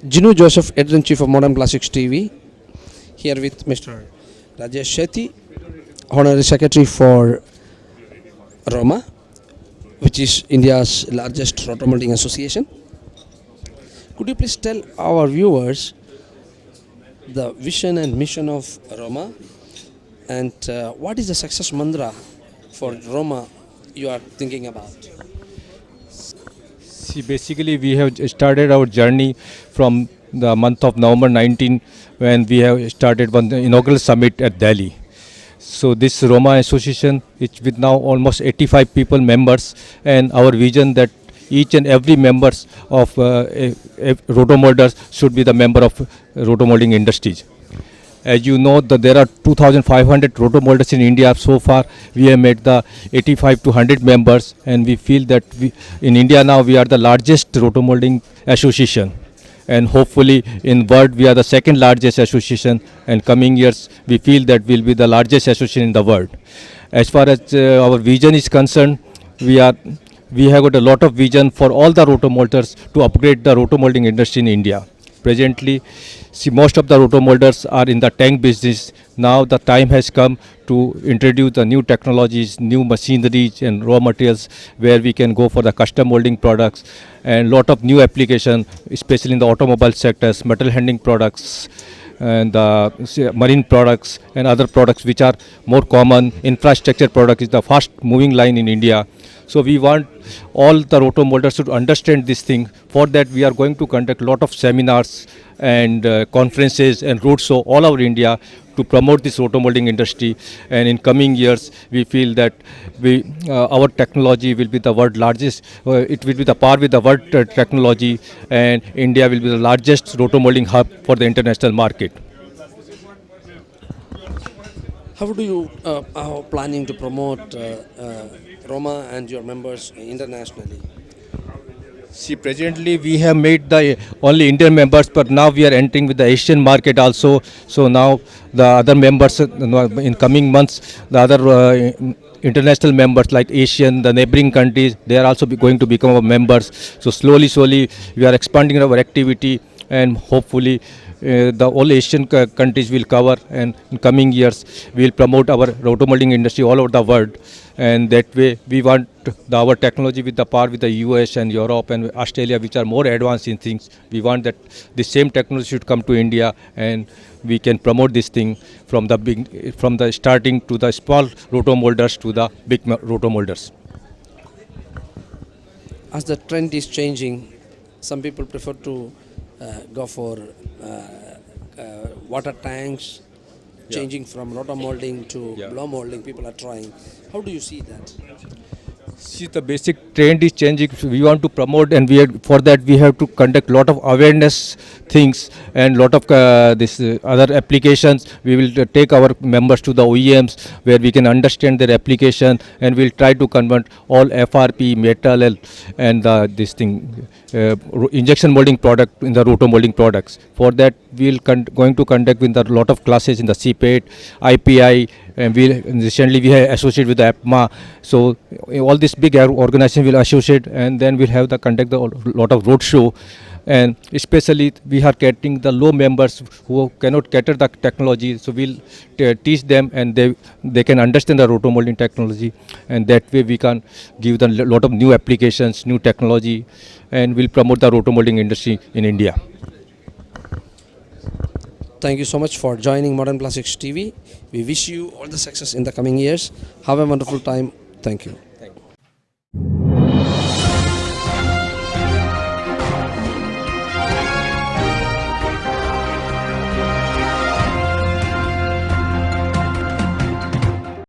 Jinu Joseph, editor-in-chief of Modern Classics TV, here with Mr. Rajesh Shetty, Honorary Secretary for ROMA, which is India's largest rotomolding association. Could you please tell our viewers the vision and mission of ROMA and what is the success mantra for ROMA you are thinking about? See, basically we have started our journey from the month of November 19 when we have started one inaugural summit at Delhi. So this Roma association is with now almost 85 people members, and our vision that each and every members of rotomolders should be the member of rotomolding industries. As you know, that there are 2,500 rotomolders in India so far. We have made the 85 to 100 members, and we feel that in India now we are the largest rotomolding association. And hopefully in world we are the second largest association, and coming years we feel that we'll be the largest association in the world. As far as our vision is concerned, we have got a lot of vision for all the rotomolders to upgrade the rotomolding industry in India. Presently, see, most of the rotomolders are in the tank business. Now the time has come to introduce the new technologies, new machineries and raw materials where we can go for the custom molding products and lot of new application, especially in the automobile sectors, metal handling products and marine products and other products which are more common. Infrastructure product is the fast moving line in India. So we want all the rotomolders to understand this thing. For that we are going to conduct a lot of seminars and conferences and roadshow all over India to promote this rotomolding industry. And in coming years we feel that our technology will be the world largest, it will be the par with the world technology, and India will be the largest rotomolding hub for the international market. How do you are planning to promote Roma and your members internationally? See, presently we have made the only Indian members, but now we are entering with the Asian market also. So now the other members in coming months, the other international members like Asian, the neighboring countries, they are also going to become our members. So slowly we are expanding our activity, and hopefully the all Asian countries will cover, and in coming years we will promote our rotomolding industry all over the world. And that way we want our technology with the par with the US and Europe and Australia, which are more advanced in things. We want that the same technology should come to India, and we can promote this thing from the starting to the small rotomolders to the big rotomolders. As the trend is changing, some people prefer to go for water tanks, changing from rotomolding to blow molding. People are trying. How do you see that? See, the basic trend is changing. So we want to promote, and for that we have to conduct lot of awareness things and lot of other applications. We will take our members to the OEMs where we can understand their application, and we'll try to convert all FRP, metal, and this thing injection molding product in the rotomolding products. For that we'll going to conduct with a lot of classes in the CPET, IPI, and recently we have associated with the APMA. So all this big organization will associate, and then we'll have conduct a lot of road show. And especially we are getting the low members who cannot cater the technology, so we'll teach them, and they can understand the rotomolding technology, and that way we can give them a lot of new applications, new technology, and we'll promote the rotomolding industry in India. Thank you so much for joining Modern Classics TV. We wish you all the success in the coming years. Have a wonderful time. Thank you.